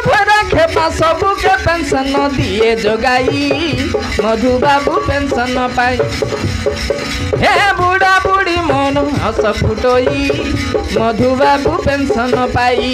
खरा खेपा सबू के पेंशन दिए जोगाई मधु बाबू पेंशन पाई हे बुढ़ा बुढ़ी मन हस फुटोई मधु बाबू पेंशन पाई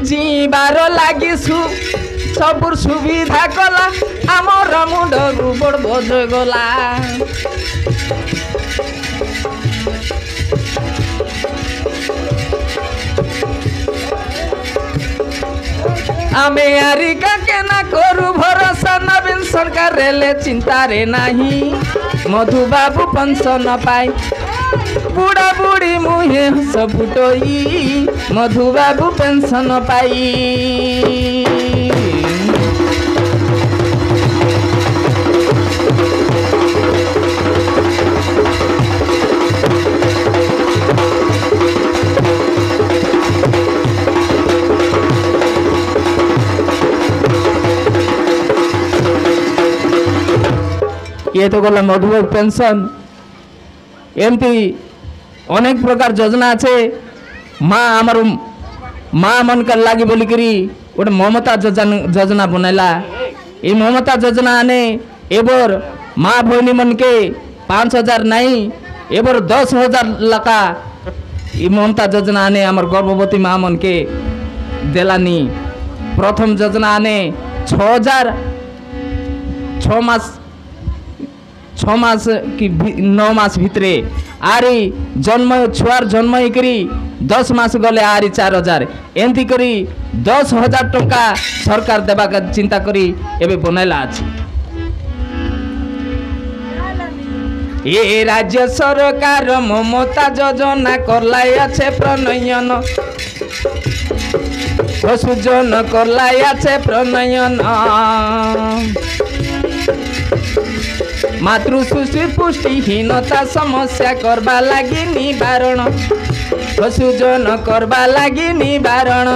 जीवार लगी सबुर सुविधा कला आमर मुंडरू बड़ बोझ गला आमे आरिका के ना करू भरोसा नवीन सरकार रेले चिंता रे नहीं मधु बाबू पेंशन पाई बुढ़ा बुढ़ी मुहे हस फुटोई मधु बाबू पेंशन पाई ये तो गला मधुबाबू पेंशन एमती अनेक प्रकार योजना আছে माँ आमर माँ मन कर लागी बोली करी गोटे ममता योजना बनैला ये ममता योजना आने एबर माँ भौनी मन के 5,000 नहीं एबर 10,000 लका ये ममता योजना आने आमर गर्भवती माँ मन के देलानी प्रथम योजना आने 6,000 6 मास कि 9 मास भितरे आरी जन्म छुआर जन्म करी 10 मास गले आरी 4,000 एंती करी 10,000 टंका सरकार देवा का चिंता करी एबे बनैला अछि ये राज्य सरकार ममता योजना करलाई আছে প্রণয়ন সুজন করলাই আছে প্রণয়ন मातृ शिशु पुष्टिहीनता समस्या करबा लगी निवारण पशुजन करबा लगी निवारण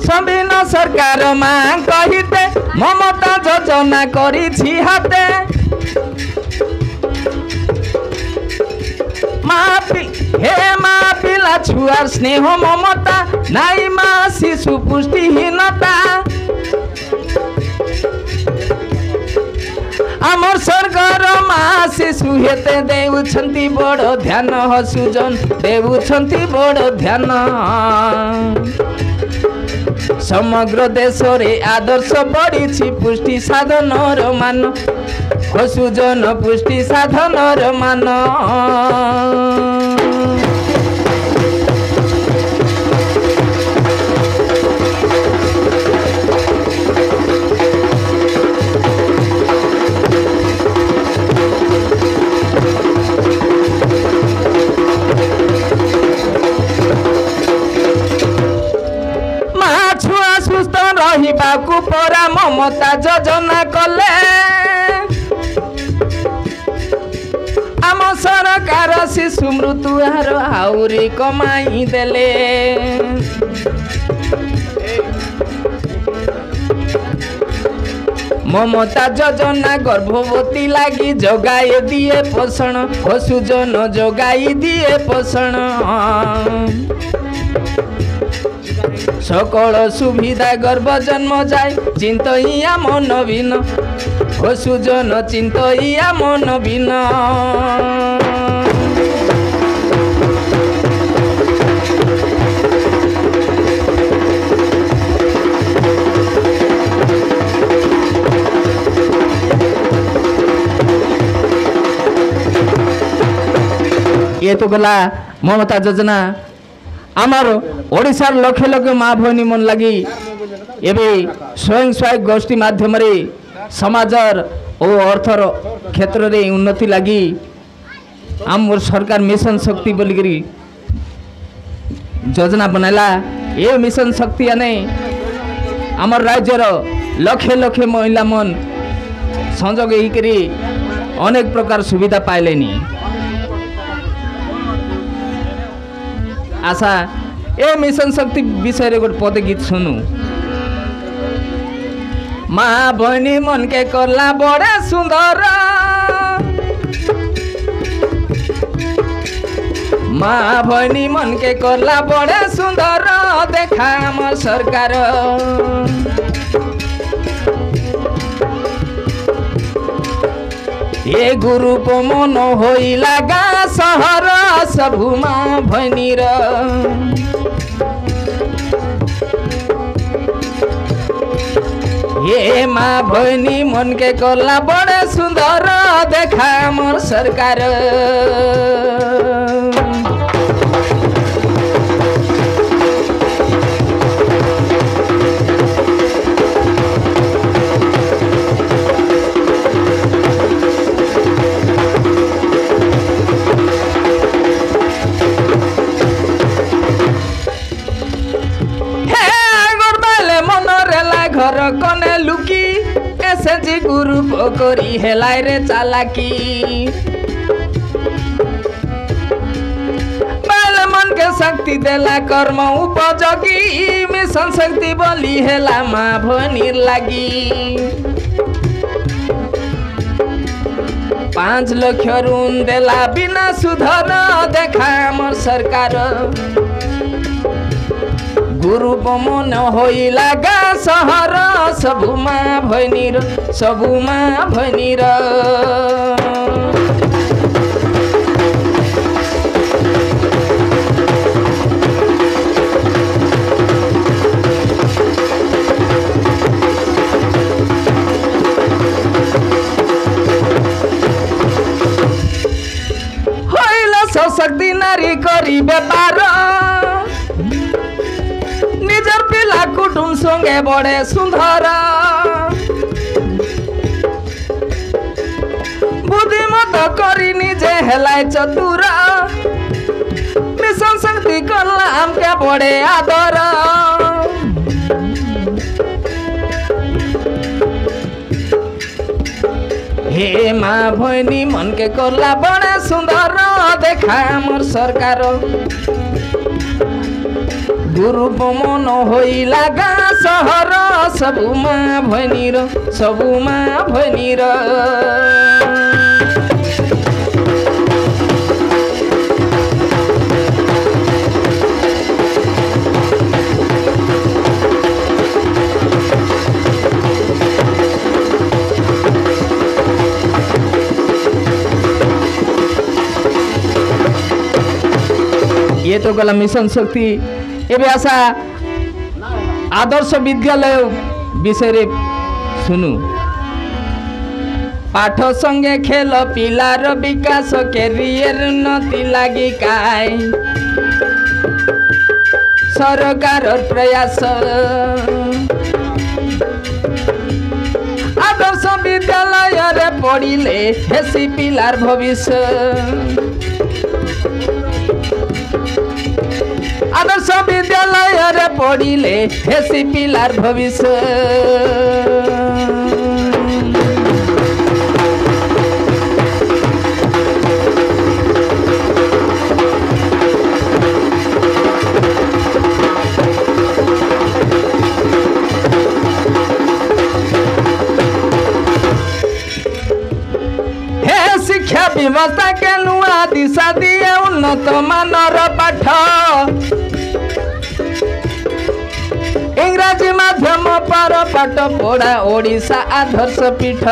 संबिन सरकार माँ कहिते ममता योजना करी हाते हे माँ पिला छुआर स्नेह ममता नाई माँ शिशु पुष्टिहीनता आमर सरकार माँ शिशु हेते देउछंती बड़ ध्यान हसुजन देउछंती बड़ ध्यान समग्र देश रे आदर्श बढ़ी पुष्टि साधन मान पशुजन पुष्टि साधन मान रहिबाकु परा ममता योजना कले आम सरकार शिशु मृत्यु हार आउरी कमाई देले ममता योजना गर्भवती लगी जोगाई दिए पोषण पशुजन जोगाई दिए पोषण सकल सुविधा गर्भ जन्म जाए चिंतइया मन बिन पशुजन चिंतइया मन बिन ये तो गला ममता योजना आमर ओडिशार लक्ष लक्ष माँ भौनी मन लगी एबे स्वयं सहायक गोष्ठी माध्यम समाजर ओ अर्थर क्षेत्र रे उन्नति लगी आम सरकार मिशन शक्ति बोलिकी योजना बनैला। ये मिशन शक्ति आने आमर राज्यर लक्षे लक्षे महिला मन संजोग होकर अनेक प्रकार सुविधा पाइलेनी। आशा ए मिशन शक्ति विषय रे गोटे पद गीत सुनु। माँ बहनी मन के करला बड़े सुंदर, माँ बहनी मन के करला बड़े सुंदर, देखा हमर सरकार ये गुरुप मन होइला गाँ सहर सबु माँ भैनीर। ये माँ बहनी मन के करला बड़े सुंदर, देखा मोर सरकार। घर कने लुकी एसएचजी ग्रुप करी हेलाई रे चालाकी। बाल मन के शक्ति देला कर्म उपयोगी, मिशन शक्ति बोली हेला माँ भनीर लागी। 5 लाख ऋण देला बिना सुधर, देखा मोर सरकार। गुरु मन होइला गाँ सहर सबु माँ भैनीर, सबु माँ भैनीर। होइला सशक्ति नारी करी व्यापार, निजर पिला कुटुम संगे बड़े सुंदर। बुद्धिमत करी निजे हेलाई चतुर, मिशन शक्ति करला हमके बड़े आदर। हे माँ भैनी मन के करला बड़े सुंदर, देखा मोर सरकार। गुरुप मन होइला गाँ सहर सबु माँ भैनीर, सबु माँ भैनीर। ये तो गला मिशन शक्ति। एबे आशा आदर्श विद्यालय विषय रे सुनु। पाठ संगे खेल पिलार विकास कैरियर उन्नति लागी काय सरकार प्रयास। आदर्श विद्यालय रे पढ़िले हेसी पिलार भविष्य। आदर्श विद्यालय रे पढ़िले हेसी पिलार भविष्य। हे शिक्षा व्यवस्था के नुआ दिशा दिए उन्नत मानर पाठ। इंग्राजी माध्यम पर पाठ पढ़ा ओडिशा आदर्श पीठ।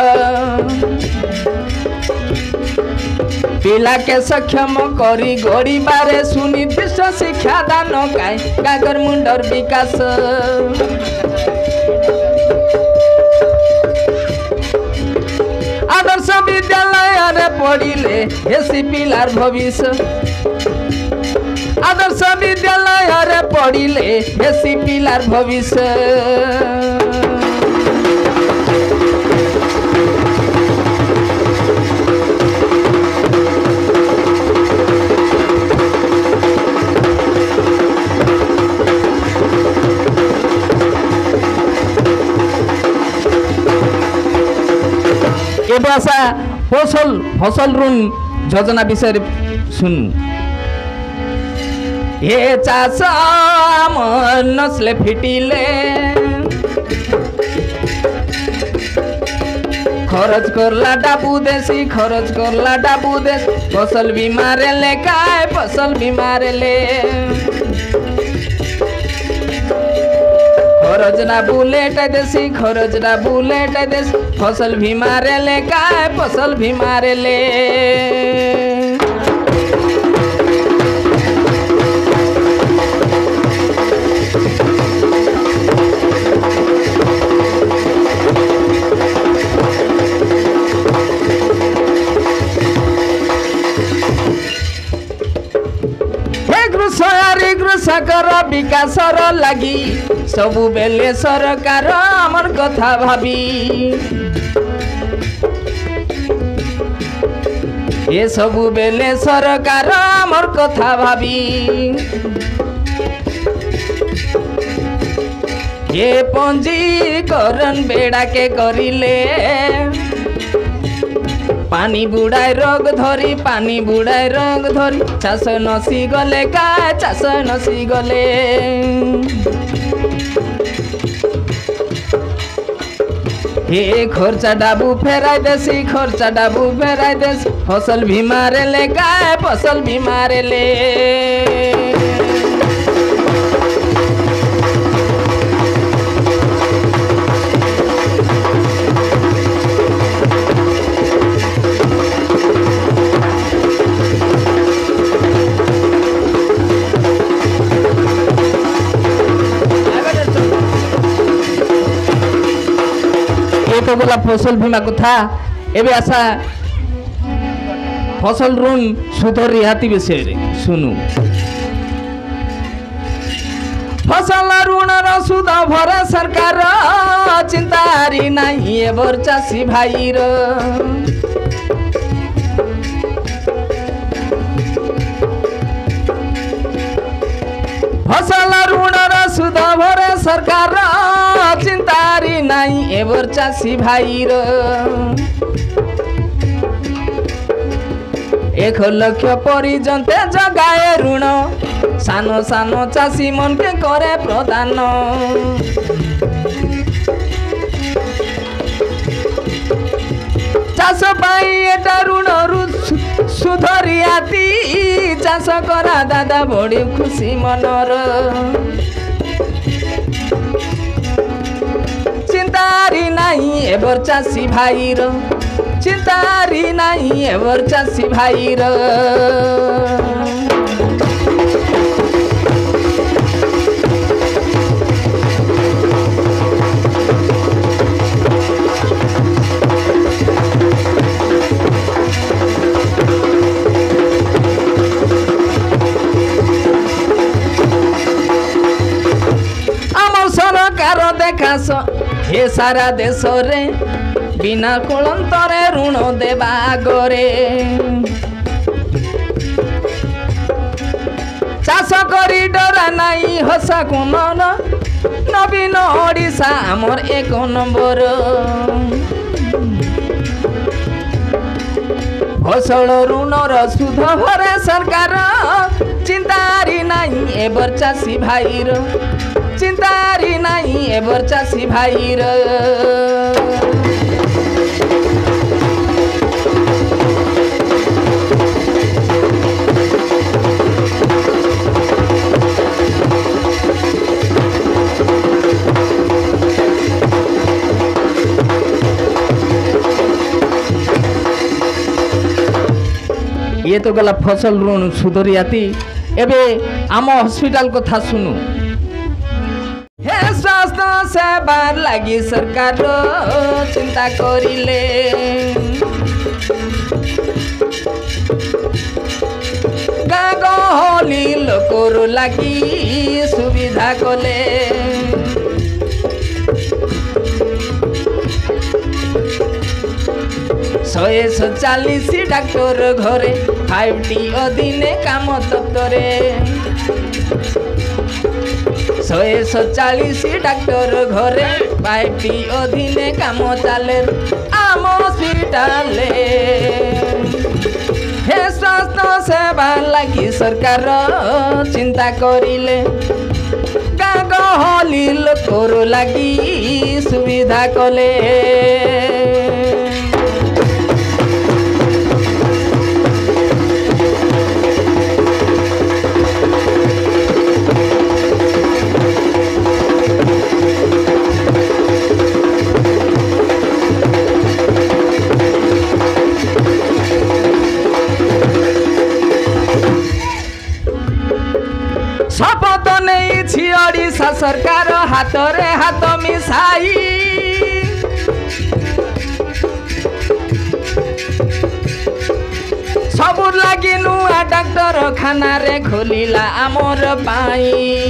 पिला के सक्षम करी गड़ी बारे सुनिर्दिष्ट शिक्षा दान काय गागर मुंडर विकास। आदर्श विद्यालय रे पढ़िले हेसी पिलार भविष्य। आदर्श विद्यालय रे पढ़िले हेसी पिलार भविष्य। ଏବେ ଆଶା ଫସଲ ଋଣ ଯୋଜନା ବିଷୟରେ ଶୁଣୁ। ଏ ଚାଷ ଆମର ନସଲେ ଫିଟିଲେ খরচ করলা ডাবু দেশি খরচ করলা ডাবু দেশ ফসল বিমারে লে কায় ফসল বিমারে লে খরচ না বুলেটাই দেশি খরচ না বুলেটাই দেশ ফসল বিমারে লে কায় ফসল বিমারে লে কৃষকর বিকাশর লাগি সবু বেলে সরকার আমার কথা ভাবি এ সবু বেলে সরকার আমার কথা ভাবি এ পঞ্জীকরণ বেড়াকে করিলে পানি বুড়ায় রোগ ধরি পানি বুড়ায় রোগ ধরি চাষ নসি গলে গায় চাষ নসি গলে হে খরচা ডাবু ফেরাই দেশি খরচা ডাবু ফেরাই দেশ ফসল বিমারে লে গায় ফসল বিমারে লে গলা ফসল বীমা কথা এবে আসা ফসল ঋণ সুদ রিহাতি বিষয়ে শুনু ফসল ঋণর সুদ ভরে সরকার চিন্তারি নাই এবর চাষী ভাইর ফসল ঋণর সুদ ভরে সরকার চিন্তারি নাই এবার চাষী ভাইর 1 লক্ষ পর্যন্ত জগায় ঋণ সান সান চাষী মনকে করে প্রদান চাষ পাই এটা ঋণ সুদ রিয়াতি চাষ করা দাদা বড়ি খুশি মনর চিন্তারি নাই এবার চাষী ভাইর চিন্তারি নাই এবার চাষী ভাইর আমার সরকার দেখাস হে সারা দেশরে বিনা কুলন্তরে ঋণ দেবা গরে চাষ করি ডরা নাই হসা কোন নবীন ওড়িশা আমার 1 নম্বর ফসল ঋণর সুদ ভরে সরকার চিন্তারি নাই এবার চাষী ভাইর চিন্তারি নাই এবার চাষী ভাইর ये तो गला फसल ऋण सुद रियाती एबे आम हॉस्पिटल कथा सुनु हे स्वास्थ्य सेवा लगी सरकार चिंता करिले गाँ गहली लोकर लगी सुविधा कले 140 ডাক্তার ঘরে 5টি অধীনে কাম দপ্তরে 140 ডাক্তার ঘরে 5টি অধীনে কাম চালে আম হসপিটাল हस्पिटाल हे स्वास्थ्य सेवा लगी सरकार चिंता करिले गाँ गहली लोकर लगी सुविधा कले शपथ नहीं ओडिशा सरकार हाथ रे हाथ मिसाई सब लगी नुआ डाक्टर खाना रे खोलिला आमर पाई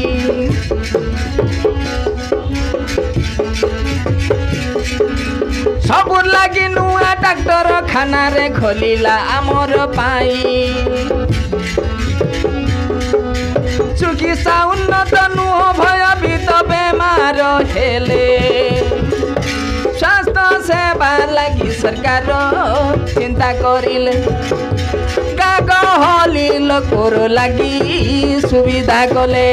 सब लगी नुआ डाक्टर खाना रे खोलिला आमर पाई चिकित्सा उन्नत नुह भयभीत बेमार हेले स्वास्थ्य सेवा लगी सरकार चिंता करिले गाँ गहली लोकर लगी सुविधा कले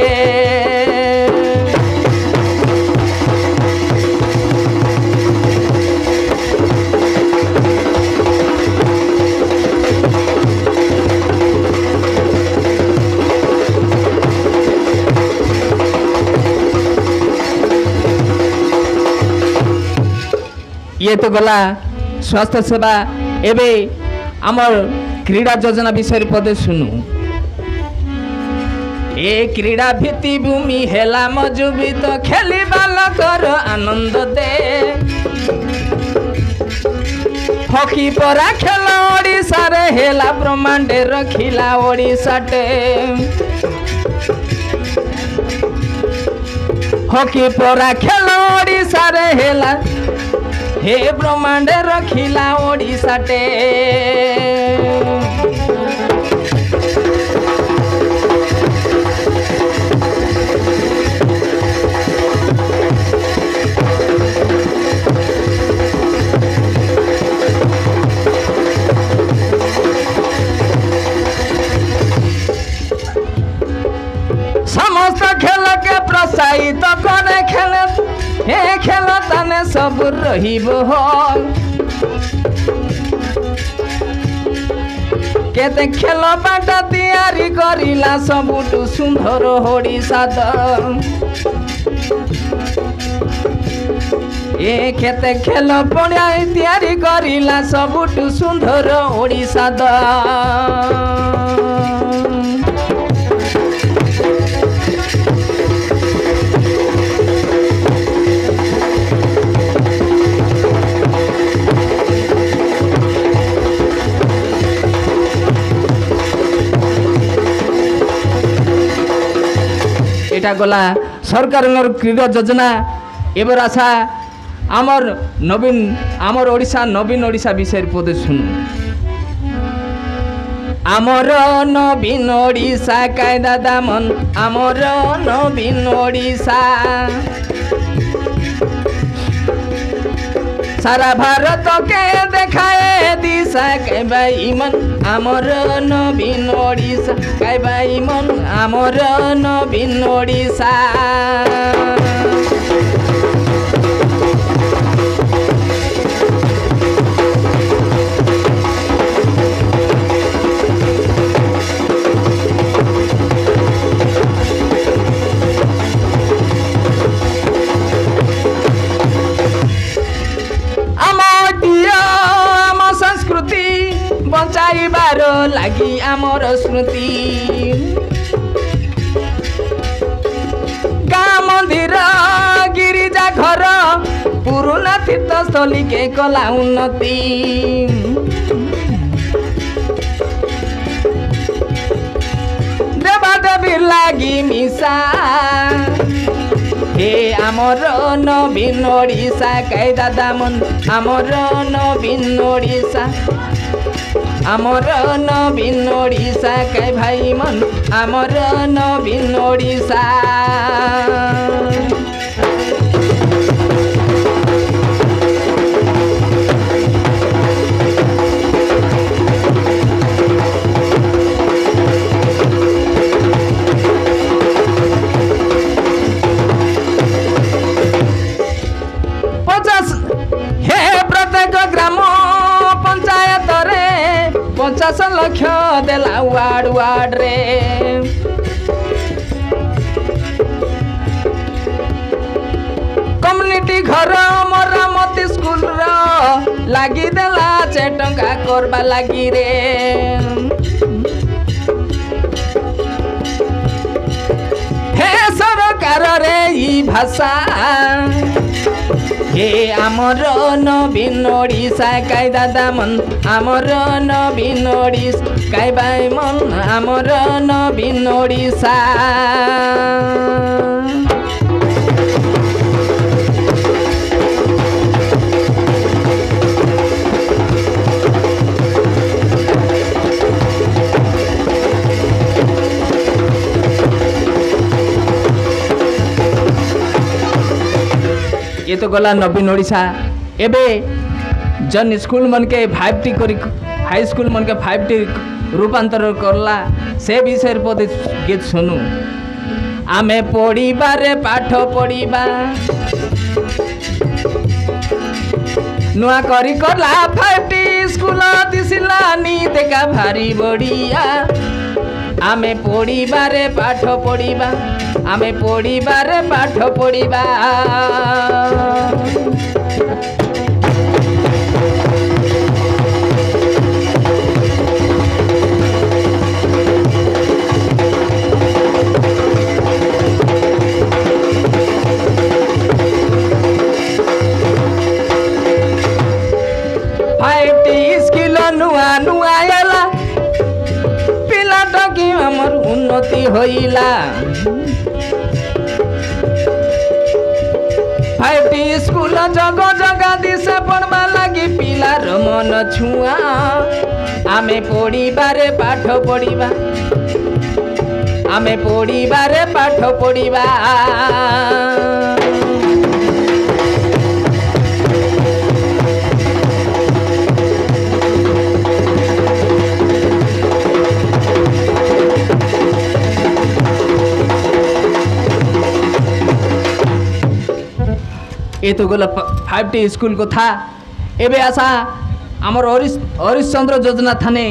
ये तो गला स्वास्थ्य सेवा एबे आमर क्रीड़ा योजना विषय पदे सुनु ए क्रीड़ा भित्तिभूमि हेला मजबूत खेली बालकर आनंद दे हॉकी परा खेल ओडिशा रे हेला ब्रह्मांडे रखिला ओडिशा टे हॉकी परा खेल ओडिशा रे हेला हे ब्रह्मांड रखिला ओडिशा टे समस्त खेल के प्रोत्साहित करे खेल हे खेल ताने सब रहिब केते खेल बाटा तैयारी करिला सबुठु सुंदर ओडिशा द ए केते खेल पड़िया तैयारी करिला सबुठु सुंदर ओडिशा द एटा गला सरकार क्रीड़ा योजना एबर आशा आमर नवीन आमर ओडिशा नवीन ओडिशा विषय पदे सुनु आमर नवीन ओडिशा कायदा दामन आमर नवीन ओडिशा सारा भारत के देखाए दिशा कहबाई मन आमर नवीन ओडिशा कहबाई मन आमर नवीन ओडिशा बचाइबार लागि आमर स्मृति गाँ मंदिर गिरिजा घर पुरुना तीर्थस्थली के कला उन्नति देवादेवी लागि मिसा हे आमर नवीन ओडिशा कायदा दामन आमर नवीन ओडिशा आमर नवीन ओडिशा कै भाई मन आमर नवीन ओडिशा 10 ଲକ୍ଷ ଦେଲା ୱାର୍ଡରେ कम्युनिटी घर मरामती स्कूल लगी देला 4 टंका करबा लगी रे हे सरकार रे ई भाषा हे आमर नवीन ओडिशा काई दादा मन आमर नवीन ओडिशा काई बाई मन आमर नवीन ओडिशा ये तो गला नवीन ओडिशा एबे जन स्कूल मन के 5T करी हाई स्कूल मन के 5T रूपांतर करला से विषय पर गीत सुनु आमे पढ़ीबा रे पाठ पढ़ीबा नुआ करी करला 5T स्कूल दिसिला नी देखा भारी बड़िया आमे पढ़ीबा रे पाठ पढ़ीबा आमे पढ़ीबा रे पाठ पढ़ीबा नुआ नुआ आला पिला टकी हमर उन्नति होइला 5T स्कूल जगह जगह दिशा पढ़वा लगी पिलार मन छुआ आमे पढ़ीबा रे पाठ पढ़ीबा आमे पढ़ीबा रे पाठ पढ़ीबा ये तो गला 5T स्कूल को था एबे आशा आमर हरिश्चंद्र योजना थाने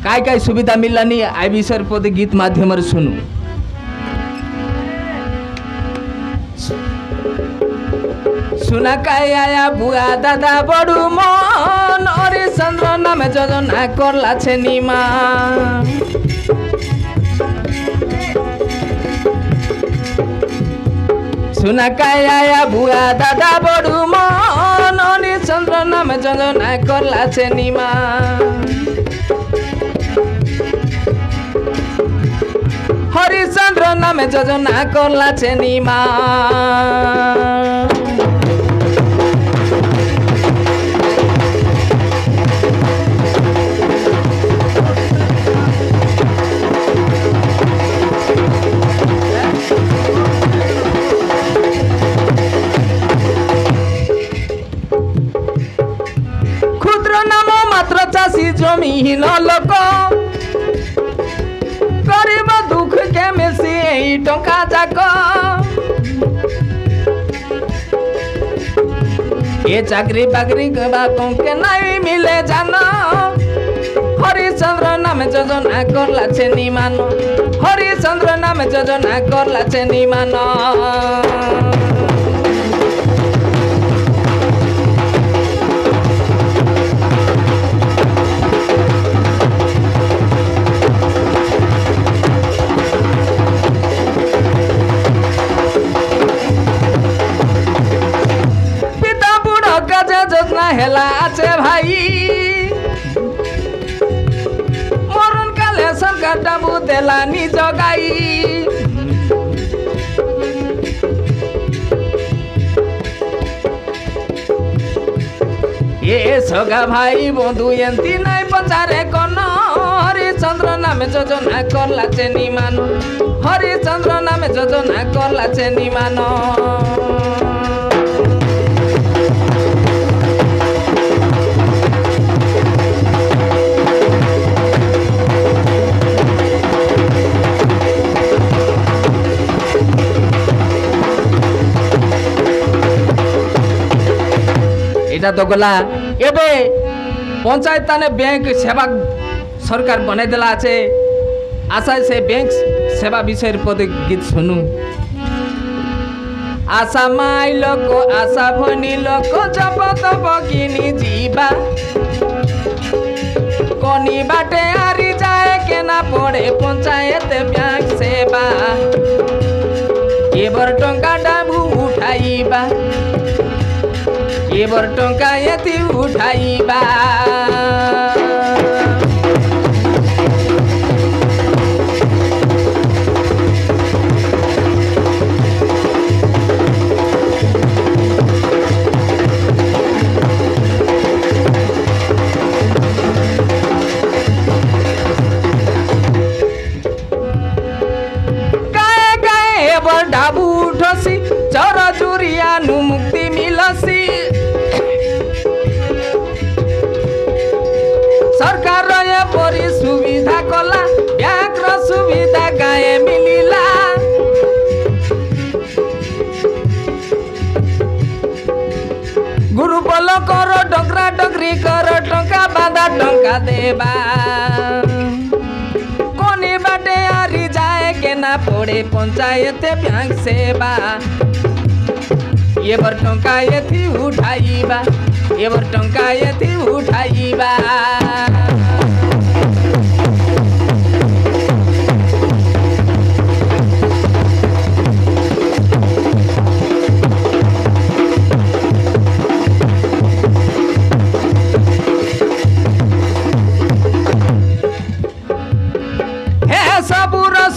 काय काय सुविधा मिललानी आई विषय पद गीत माध्यम सुनु सुना काय आया बुआ दादा बड़ू मन हरिश्चंद्र नाम योजना करला छे निमा सुना काय आया बुआ दादा बड़ू मन हरिश्चंद्र नाम योजना करला छे निमा हरिश्चंद्र नाम योजना करला छे निमा जमीन लोक गरीब दुख के मिसी टंका जाक ये चाकरी बाकरी के नहीं मिले जाना हरिश्चंद्र नाम योजना करला छे निमान हरिश्चंद्र नाम योजना करला छे निमान हेला आछे भाई मरण काले सरकार डाबू देला नी जगाई ये सगा भाई बंधु एंती नहीं पचारे कन हरिश्चंद्र नाम योजना करला छे निमान हरिश्चंद्र नाम योजना करला छे निमान एटा तो गला एबे पंचायत ने बैंक सेवा सरकार बनाई देला আছে आशा से बैंक सेवा विषय पद गीत सुनु आशा माई लोक आशा भनी लोक जप तप किनी जीवा कोनी बाटे हारी जाए के ना पड़े पंचायत बैंक सेवा एबर टंका डाबू उठाइबा एबर टंका यति उठाइबा डाबू उठसी चर चुरिया नु मुक्ति मिलसी सरकार ये परी सुविधा कला बैंक रो सुविधा गाए मिलिला गुरुकुल कर डगरा डगरी कर टंका बांधा टंका देबा कोनी बाटे हारी जाए के ना पड़े पंचायत बैंक सेवा एबर टंका यति उठाइबा एबर टंका यति उठाइबा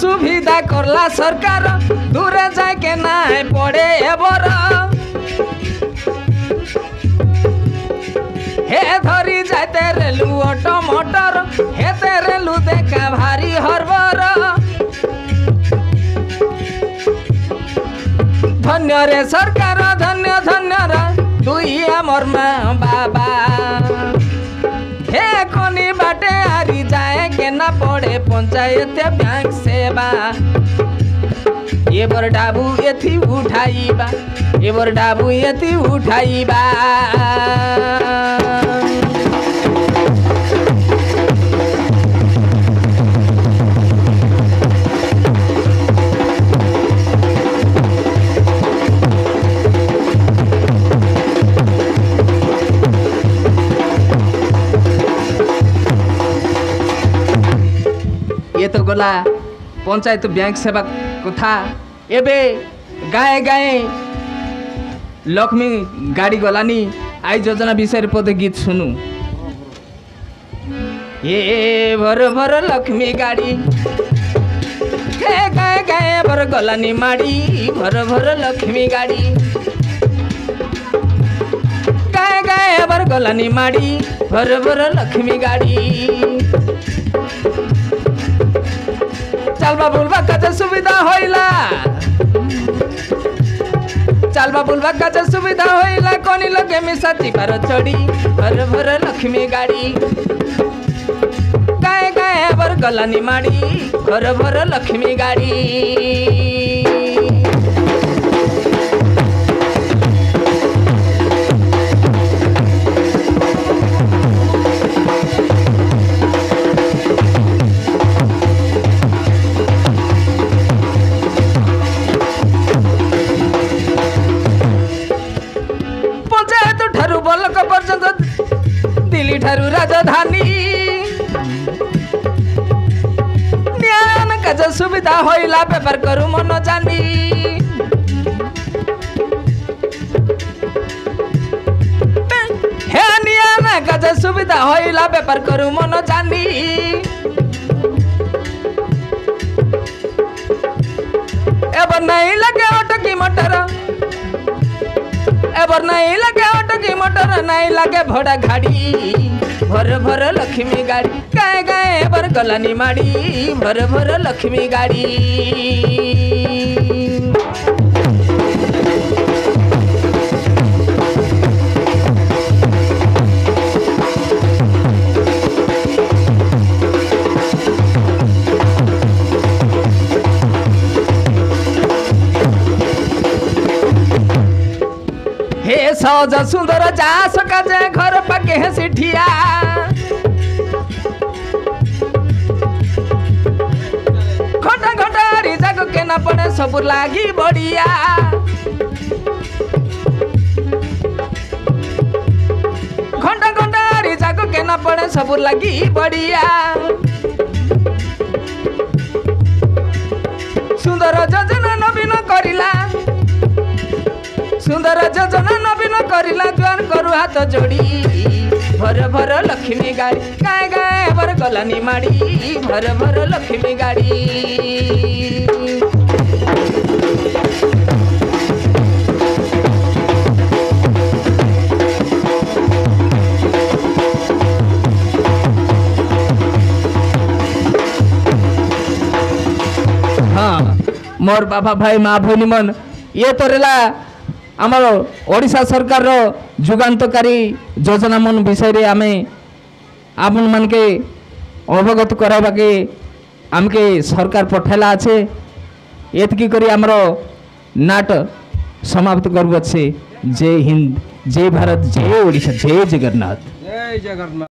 सुविधा करला सरकार दूरे जाए के ना पड़े एबर हे धरी जाते रेलू ऑटो मोटर हेते रेलू देखा भारी हरबर धन्य रे सरकार धन्य धन्य रे दुई आमर माँ बाबा हे कोनी बाटे हारी जाए के ना पड़े पंचायत बैंक सेवा एबर डाबू यति उठाइबा एबर डाबू यति उठाइबा ये तो गला पंचायत बैंक सेवा कथा एबे गाए गाए लक्ष्मी गाड़ी गलानी आई योजना विषय पद गीत सुनु ये भर भर लक्ष्मी गाड़ी हे गाए गाए भर गलानी माड़ी भर भर लक्ष्मी गाड़ी गाए गाए भर गलानी माड़ी भर भर लक्ष्मी गाड़ी चालबा बुलबा काजे सुविधा होइला चालबा बुलबा काजे सुविधा होइला कोनी लगे मिसाती पर चढ़ी भर भर लक्ष्मी गाड़ी गाए गाए बर गलानी माड़ी भर भर लक्ष्मी गाड़ी दिल्ली ठारू राजधानी न्यान काज सुविधा होइला पेपर करू मन जानी हे न्यान काज सुविधा होइला पेपर करू मन जानी एबर नहीं लगे ऑटो की मोटर एबर नहीं लगे ऑटो की मोटर नहीं लगे भोड़ा गाड़ी भर भर लक्ष्मी गाड़ी गाए गाए एबर गलानी माड़ी भर भर लक्ष्मी गाड़ी हे सहज सुंदर जा सका जे घर पाके सिठिया सब लागी बढ़िया घंटा घंटा रिजाको केना पड़े सब लगी बढ़िया सुंदर योजना नवीन करिला सुंदर योजना नवीन करिला द्वार करू हाथ जोड़ी भर भर लक्ष्मी गाड़ी गाय गाय भर गलानी माड़ी भर भर लक्ष्मी गाड़ी हाँ मोर बाबा भाई माँ भूनी मन ये तो रहा आमर ओडिशा सरकार रो जुगान्तकारी योजना मन विषय रे आमे आपन मन के अवगत कराबा के आमके सरकार पठाला আছে एतकी करी आमर नाट समाप्त करबो छे जय हिंद जय भारत जय ओडिशा जय जगन्नाथ।